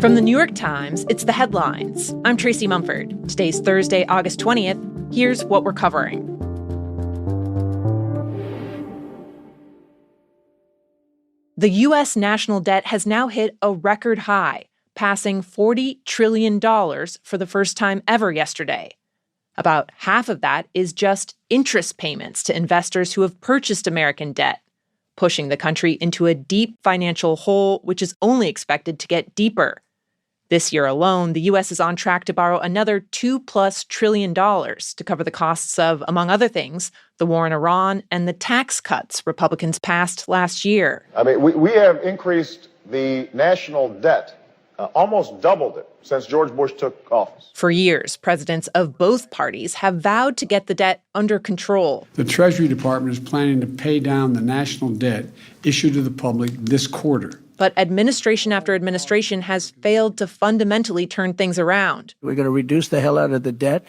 From the New York Times, it's The Headlines. I'm Tracy Mumford. Today's Thursday, August 20th. Here's what we're covering. The U.S. national debt has now hit a record high, passing $40 trillion for the first time ever yesterday. About half of that is just interest payments to investors who have purchased American debt, pushing the country into a deep financial hole, which is only expected to get deeper. This year alone, the U.S. is on track to borrow another $2+ trillion to cover the costs of, among other things, the war in Iran and the tax cuts Republicans passed last year. I mean, we have increased the national debt, almost doubled it since George Bush took office. For years, presidents of both parties have vowed to get the debt under control. The Treasury Department is planning to pay down the national debt issued to the public this quarter. But administration after administration has failed to fundamentally turn things around. We're going to reduce the hell out of the debt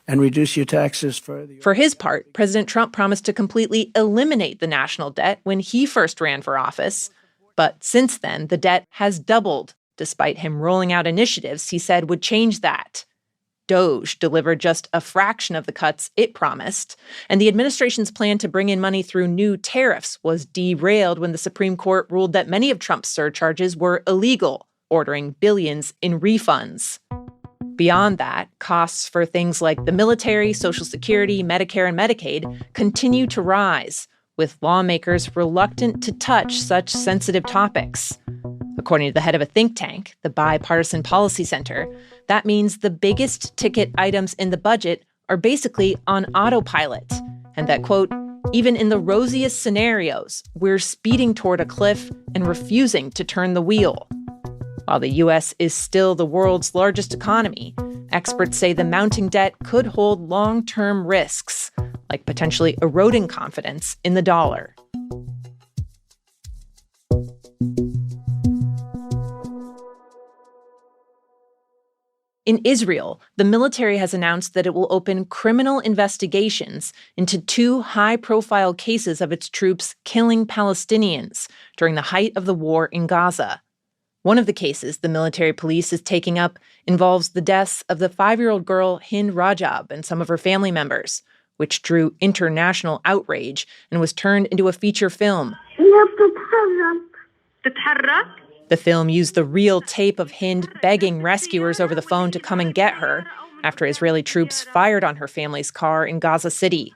and reduce your taxes further. For his part, President Trump promised to completely eliminate the national debt when he first ran for office. But since then, the debt has doubled, despite him rolling out initiatives he said would change that. DOGE delivered just a fraction of the cuts it promised, and the administration's plan to bring in money through new tariffs was derailed when the Supreme Court ruled that many of Trump's surcharges were illegal, ordering billions in refunds. Beyond that, costs for things like the military, Social Security, Medicare, and Medicaid continue to rise, with lawmakers reluctant to touch such sensitive topics. According to the head of a think tank, the Bipartisan Policy Center, that means the biggest ticket items in the budget are basically on autopilot, and that, quote, even in the rosiest scenarios, we're speeding toward a cliff and refusing to turn the wheel. While the U.S. is still the world's largest economy, experts say the mounting debt could hold long-term risks, like potentially eroding confidence in the dollar. In Israel, the military has announced that it will open criminal investigations into 2 high-profile cases of its troops killing Palestinians during the height of the war in Gaza. One of the cases the military police is taking up involves the deaths of the 5-year-old girl Hind Rajab and some of her family members, which drew international outrage and was turned into a feature film. The film used the real tape of Hind begging rescuers over the phone to come and get her after Israeli troops fired on her family's car in Gaza City.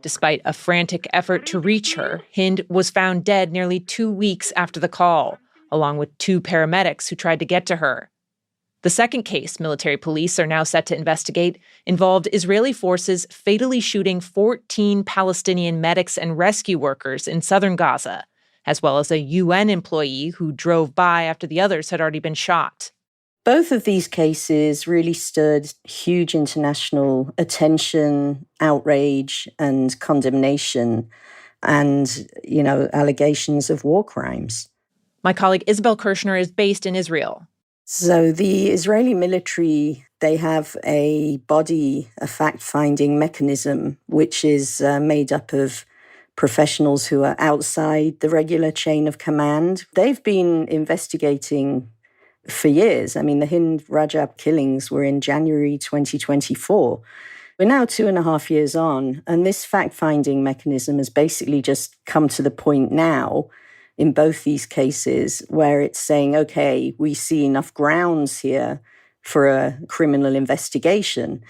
Despite a frantic effort to reach her, Hind was found dead nearly 2 weeks after the call, along with 2 paramedics who tried to get to her. The second case military police are now set to investigate involved Israeli forces fatally shooting 14 Palestinian medics and rescue workers in southern Gaza, as well as a UN employee who drove by after the others had already been shot. Both of these cases really stirred huge international attention, outrage, and condemnation, and, allegations of war crimes. My colleague Isabel Kirshner is based in Israel. So the Israeli military, they have a fact-finding mechanism, which is made up of professionals who are outside the regular chain of command. They've been investigating for years. I mean, the Hind Rajab killings were in January 2024. We're now 2.5 years on, and this fact-finding mechanism has basically just come to the point now in both these cases where it's saying, okay, we see enough grounds here for a criminal investigation.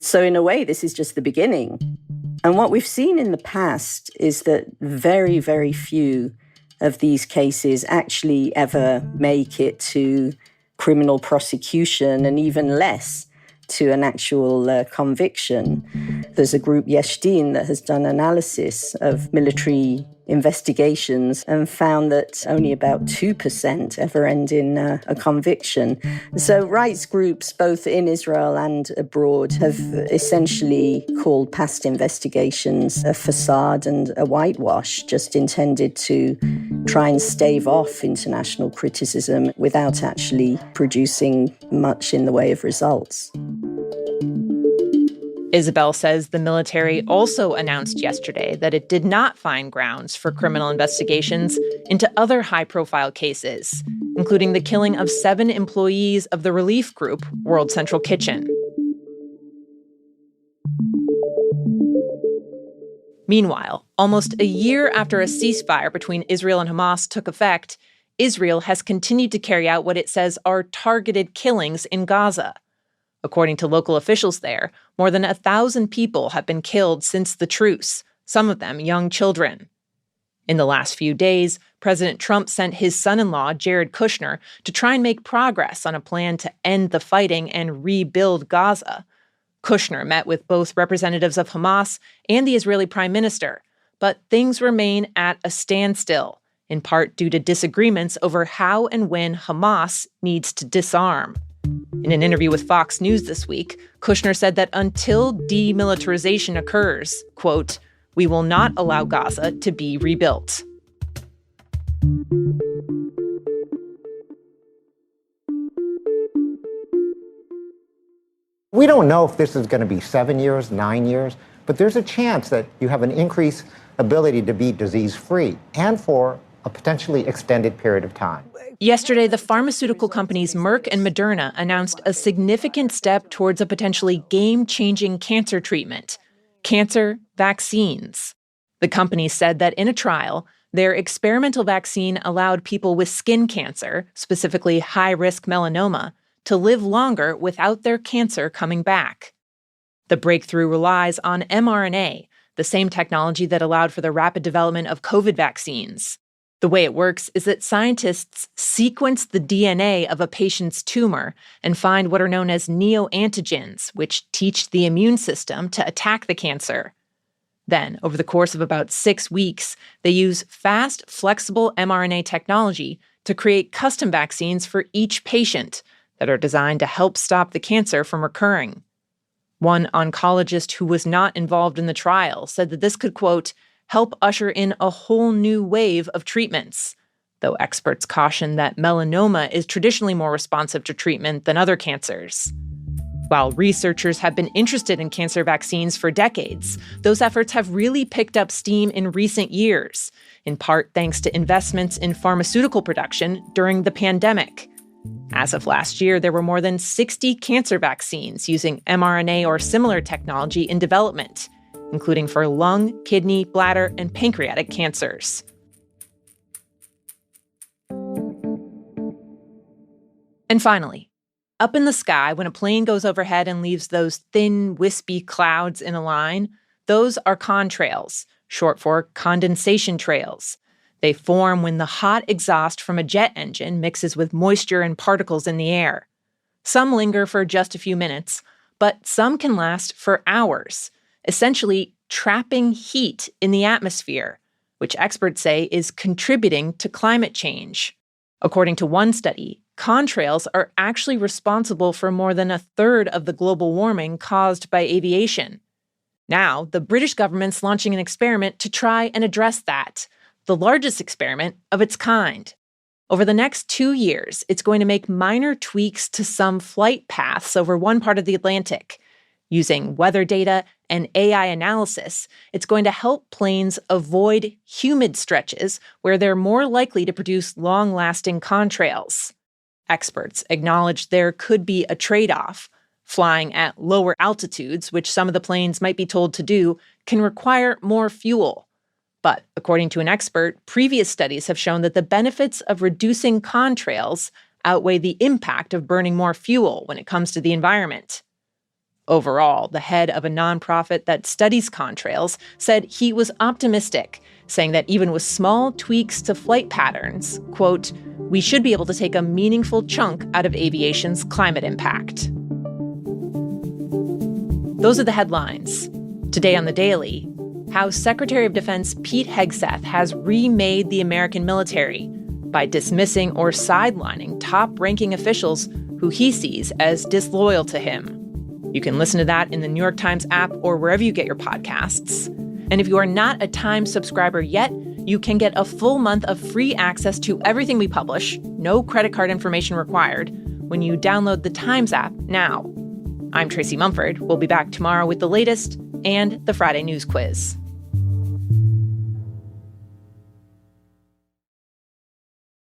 So in a way, this is just the beginning. And what we've seen in the past is that very, very few of these cases actually ever make it to criminal prosecution, and even less to an actual conviction. There's a group, Yesh Din, that has done analysis of military investigations and found that only about 2% ever end in a conviction. So rights groups, both in Israel and abroad, have essentially called past investigations a facade and a whitewash, just intended to try and stave off international criticism without actually producing much in the way of results. Isabel says the military also announced yesterday that it did not find grounds for criminal investigations into other high-profile cases, including the killing of 7 employees of the relief group World Central Kitchen. Meanwhile, almost a year after a ceasefire between Israel and Hamas took effect, Israel has continued to carry out what it says are targeted killings in Gaza. According to local officials there, more than 1,000 people have been killed since the truce, some of them young children. In the last few days, President Trump sent his son-in-law, Jared Kushner, to try and make progress on a plan to end the fighting and rebuild Gaza. Kushner met with both representatives of Hamas and the Israeli prime minister, but things remain at a standstill, in part due to disagreements over how and when Hamas needs to disarm. In an interview with Fox News this week, Kushner said that until demilitarization occurs, quote, "we will not allow Gaza to be rebuilt." We don't know if this is going to be 7 years, 9 years, but there's a chance that you have an increased ability to be disease-free and for a potentially extended period of time. Yesterday, the pharmaceutical companies Merck and Moderna announced a significant step towards a potentially game-changing cancer treatment: cancer vaccines. The companies said that in a trial, their experimental vaccine allowed people with skin cancer, specifically high-risk melanoma, to live longer without their cancer coming back. The breakthrough relies on mRNA, the same technology that allowed for the rapid development of COVID vaccines. The way it works is that scientists sequence the DNA of a patient's tumor and find what are known as neoantigens, which teach the immune system to attack the cancer. Then, over the course of about 6 weeks, they use fast, flexible mRNA technology to create custom vaccines for each patient that are designed to help stop the cancer from recurring. One oncologist who was not involved in the trial said that this could, quote, help usher in a whole new wave of treatments, though experts caution that melanoma is traditionally more responsive to treatment than other cancers. While researchers have been interested in cancer vaccines for decades, those efforts have really picked up steam in recent years, in part thanks to investments in pharmaceutical production during the pandemic. As of last year, there were more than 60 cancer vaccines using mRNA or similar technology in development, including for lung, kidney, bladder, and pancreatic cancers. And finally, up in the sky, when a plane goes overhead and leaves those thin, wispy clouds in a line, those are contrails, short for condensation trails. They form when the hot exhaust from a jet engine mixes with moisture and particles in the air. Some linger for just a few minutes, but some can last for hours, essentially trapping heat in the atmosphere, which experts say is contributing to climate change. According to one study, contrails are actually responsible for more than a third of the global warming caused by aviation. Now, the British government's launching an experiment to try and address that, the largest experiment of its kind. Over the next 2 years, it's going to make minor tweaks to some flight paths over one part of the Atlantic. Using weather data and AI analysis, it's going to help planes avoid humid stretches where they're more likely to produce long-lasting contrails. Experts acknowledge there could be a trade-off. Flying at lower altitudes, which some of the planes might be told to do, can require more fuel. But according to an expert, previous studies have shown that the benefits of reducing contrails outweigh the impact of burning more fuel when it comes to the environment. Overall, the head of a nonprofit that studies contrails said he was optimistic, saying that even with small tweaks to flight patterns, quote, we should be able to take a meaningful chunk out of aviation's climate impact. Those are the headlines. Today on The Daily, how Secretary of Defense Pete Hegseth has remade the American military by dismissing or sidelining top-ranking officials who he sees as disloyal to him. You can listen to that in the New York Times app or wherever you get your podcasts. And if you are not a Times subscriber yet, you can get a full month of free access to everything we publish, no credit card information required, when you download the Times app now. I'm Tracy Mumford. We'll be back tomorrow with the latest and the Friday News Quiz.